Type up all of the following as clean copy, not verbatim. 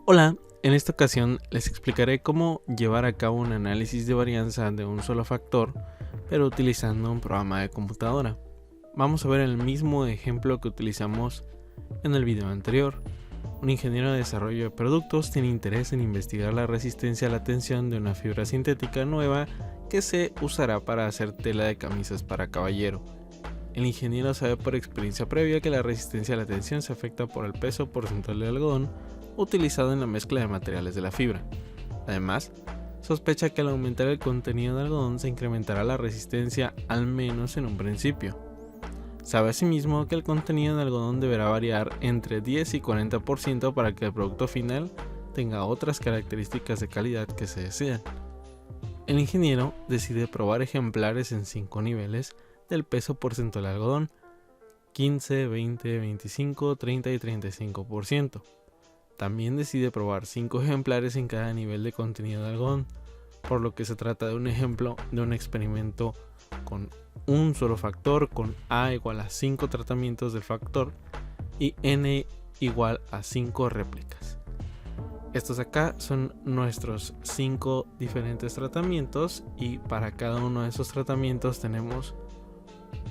Hola, en esta ocasión les explicaré cómo llevar a cabo un análisis de varianza de un solo factor, pero utilizando un programa de computadora. Vamos a ver el mismo ejemplo que utilizamos en el video anterior. Un ingeniero de desarrollo de productos tiene interés en investigar la resistencia a la tensión de una fibra sintética nueva que se usará para hacer tela de camisas para caballero. El ingeniero sabe por experiencia previa que la resistencia a la tensión se afecta por el peso porcentual de algodón utilizado en la mezcla de materiales de la fibra. Además, sospecha que al aumentar el contenido de algodón se incrementará la resistencia, al menos en un principio. Sabe asimismo que el contenido de algodón deberá variar entre 10 y 40% para que el producto final tenga otras características de calidad que se desean. El ingeniero decide probar ejemplares en 5 niveles del peso porcentual de algodón: 15, 20, 25, 30 y 35%. También decide probar 5 ejemplares en cada nivel de contenido de algodón, por lo que se trata de un ejemplo de un experimento con un solo factor, con A igual a 5 tratamientos del factor y N igual a 5 réplicas. Estos acá son nuestros 5 diferentes tratamientos y para cada uno de esos tratamientos tenemos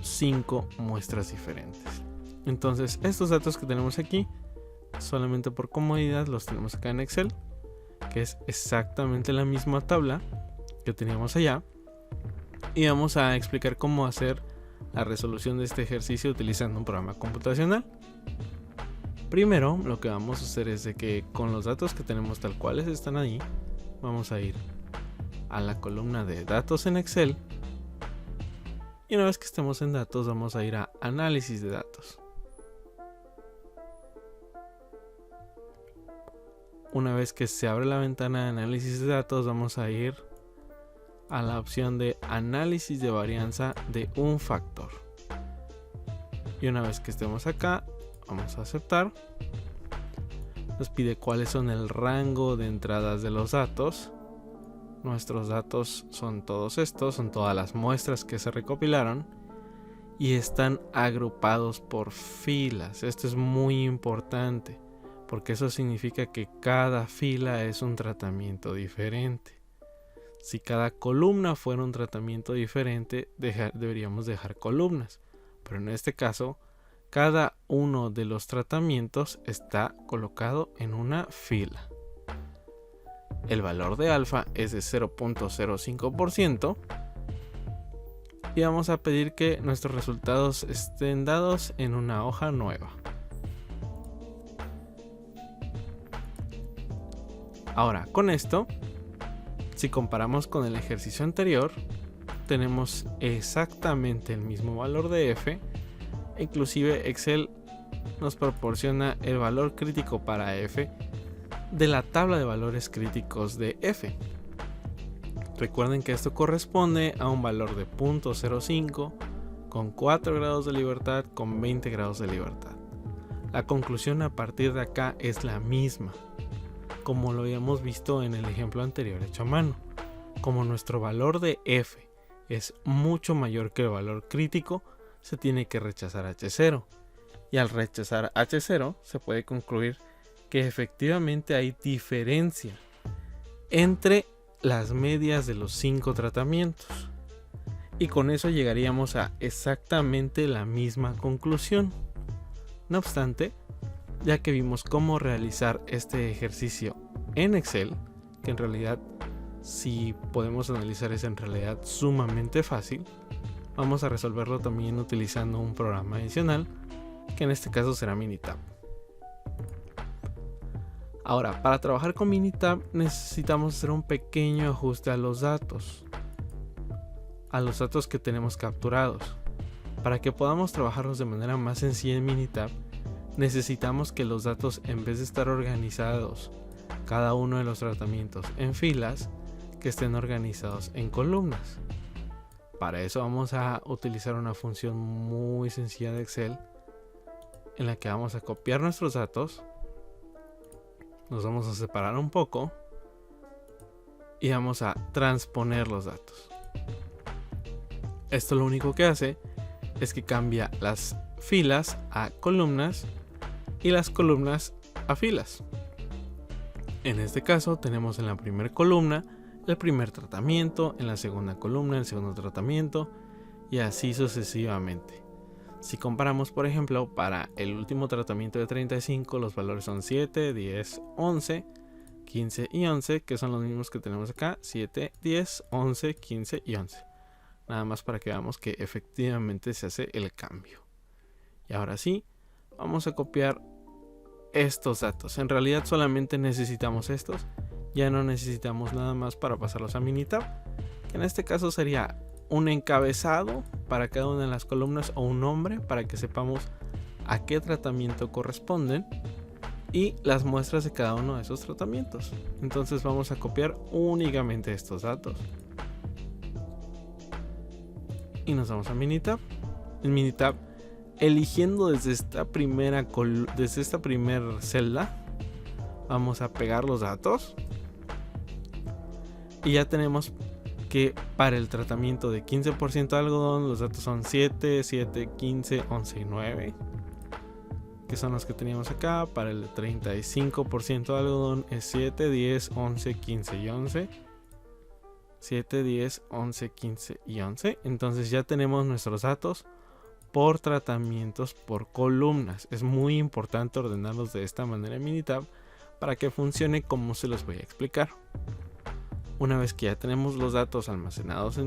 5 muestras diferentes. Entonces estos datos que tenemos aquí, solamente por comodidad los tenemos acá en Excel, que es exactamente la misma tabla que teníamos allá, y vamos a explicar cómo hacer la resolución de este ejercicio utilizando un programa computacional. Primero, lo que vamos a hacer es de que con los datos que tenemos tal cuales están ahí, vamos a ir a la columna de datos en Excel, y una vez que estemos en datos vamos a ir a análisis de datos. Una vez que se abre la ventana de análisis de datos, vamos a ir a la opción de análisis de varianza de un factor. Y una vez que estemos acá, vamos a aceptar. Nos pide cuáles son el rango de entradas de los datos. Nuestros datos son todos estos, son todas las muestras que se recopilaron y están agrupados por filas. Esto es muy importante, porque eso significa que cada fila es un tratamiento diferente. Si cada columna fuera un tratamiento diferente, deberíamos dejar columnas, pero en este caso, cada uno de los tratamientos está colocado en una fila. El valor de alfa es de 0.05% y vamos a pedir que nuestros resultados estén dados en una hoja nueva. Ahora, con esto, si comparamos con el ejercicio anterior, tenemos exactamente el mismo valor de F. Inclusive Excel nos proporciona el valor crítico para F de la tabla de valores críticos de F. Recuerden que esto corresponde a un valor de 0.05 con 4 grados de libertad con 20 grados de libertad. La conclusión a partir de acá es la misma, como lo habíamos visto en el ejemplo anterior hecho a mano. Como nuestro valor de F es mucho mayor que el valor crítico, se tiene que rechazar H0. Y al rechazar H0 se puede concluir que efectivamente hay diferencia entre las medias de los 5 tratamientos. Y con eso llegaríamos a exactamente la misma conclusión. No obstante, ya que vimos cómo realizar este ejercicio en Excel, que en realidad, si podemos analizar, es en realidad sumamente fácil, vamos a resolverlo también utilizando un programa adicional, que en este caso será Minitab. Ahora, para trabajar con Minitab necesitamos hacer un pequeño ajuste a los datos que tenemos capturados. Para que podamos trabajarlos de manera más sencilla en Minitab, necesitamos que los datos, en vez de estar organizados cada uno de los tratamientos en filas, que estén organizados en columnas. Para eso vamos a utilizar una función muy sencilla de Excel, en la que vamos a copiar nuestros datos, nos vamos a separar un poco y vamos a transponer los datos. Esto lo único que hace es que cambia las filas a columnas y las columnas a filas. En este caso tenemos en la primera columna el primer tratamiento, en la segunda columna el segundo tratamiento y así sucesivamente. Si comparamos, por ejemplo, para el último tratamiento de 35 los valores son 7, 10, 11, 15 y 11, que son los mismos que tenemos acá, 7, 10, 11, 15 y 11. Nada más para que veamos que efectivamente se hace el cambio. Y ahora sí, vamos a copiar estos datos. En realidad solamente necesitamos estos, ya no necesitamos nada más para pasarlos a Minitab, que en este caso sería un encabezado para cada una de las columnas o un nombre para que sepamos a qué tratamiento corresponden y las muestras de cada uno de esos tratamientos. Entonces vamos a copiar únicamente estos datos y nos vamos a Minitab. En Minitab, eligiendo desde esta primera celda, vamos a pegar los datos y ya tenemos que para el tratamiento de 15% de algodón los datos son 7, 7, 15, 11 y 9, que son los que teníamos acá. Para el 35% de algodón es 7, 10, 11, 15 y 11. 7, 10, 11, 15 y 11. Entonces ya tenemos nuestros datos por tratamientos por columnas. Es muy importante ordenarlos de esta manera en Minitab para que funcione como se los voy a explicar. Una vez que ya tenemos los datos almacenados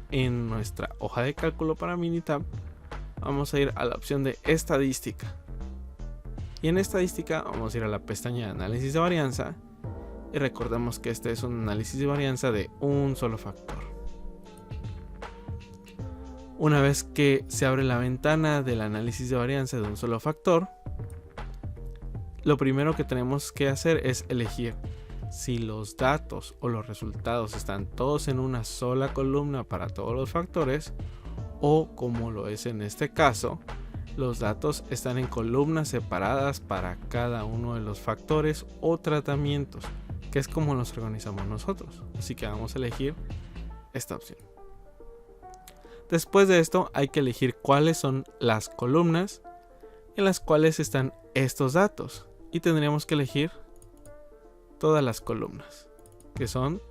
en nuestra hoja de cálculo para Minitab, vamos a ir a la opción de estadística. Y en estadística vamos a ir a la pestaña de análisis de varianza. Y recordemos que este es un análisis de varianza de un solo factor. Una vez que se abre la ventana del análisis de varianza de un solo factor, lo primero que tenemos que hacer es elegir si los datos o los resultados están todos en una sola columna para todos los factores, o como lo es en este caso, los datos están en columnas separadas para cada uno de los factores o tratamientos, que es como los organizamos nosotros. Así que vamos a elegir esta opción. Después de esto hay que elegir cuáles son las columnas en las cuales están estos datos, y tendríamos que elegir todas las columnas, que son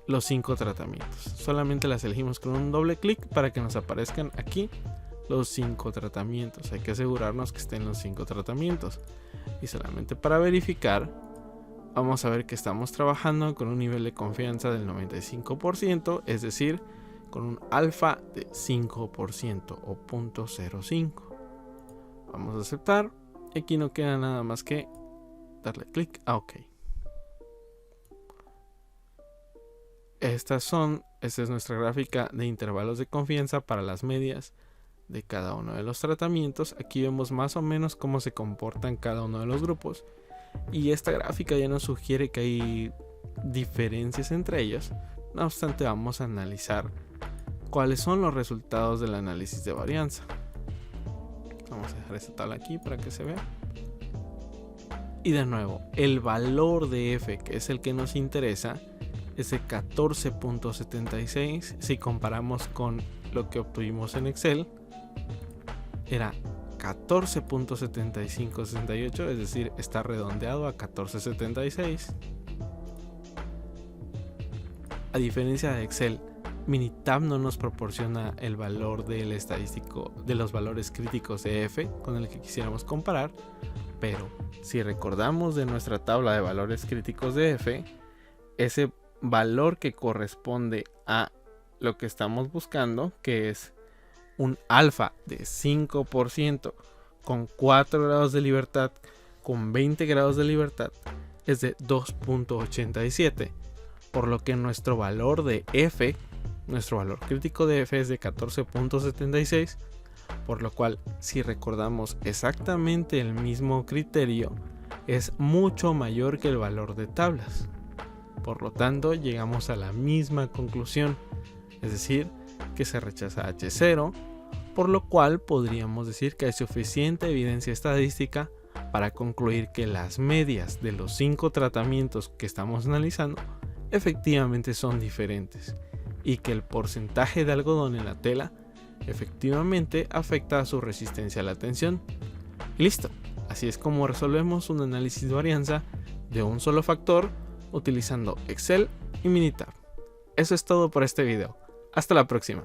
los 5 tratamientos. Solamente las elegimos con un doble clic para que nos aparezcan aquí los 5 tratamientos. Hay que asegurarnos que estén los 5 tratamientos. Y solamente para verificar, vamos a ver que estamos trabajando con un nivel de confianza del 95%, es decir, con un alfa de 5% o 0.05. Vamos a aceptar. Aquí no queda nada más que darle clic a OK. Esta es nuestra gráfica de intervalos de confianza para las medias de cada uno de los tratamientos. Aquí vemos más o menos cómo se comportan cada uno de los grupos. Y esta gráfica ya nos sugiere que hay diferencias entre ellos. No obstante, vamos a analizar cuáles son los resultados del análisis de varianza. Vamos a dejar esta tabla aquí para que se vea. Y de nuevo, el valor de F, que es el que nos interesa, es de 14.76. Si comparamos con lo que obtuvimos en Excel, era 14.7568, es decir, está redondeado a 14.76. A diferencia de Excel, Minitab no nos proporciona el valor del estadístico de los valores críticos de F con el que quisiéramos comparar, pero si recordamos de nuestra tabla de valores críticos de F, ese valor que corresponde a lo que estamos buscando, que es un alfa de 5% con 4 grados de libertad, con 20 grados de libertad, es de 2.87, por lo que nuestro valor de F, nuestro valor crítico de F es de 14.76, por lo cual si recordamos exactamente el mismo criterio, es mucho mayor que el valor de tablas. Por lo tanto, llegamos a la misma conclusión, es decir, que se rechaza H0, por lo cual podríamos decir que hay suficiente evidencia estadística para concluir que las medias de los 5 tratamientos que estamos analizando efectivamente son diferentes y que el porcentaje de algodón en la tela efectivamente afecta a su resistencia a la tensión. Y listo, así es como resolvemos un análisis de varianza de un solo factor utilizando Excel y Minitab. Eso es todo por este video. Hasta la próxima.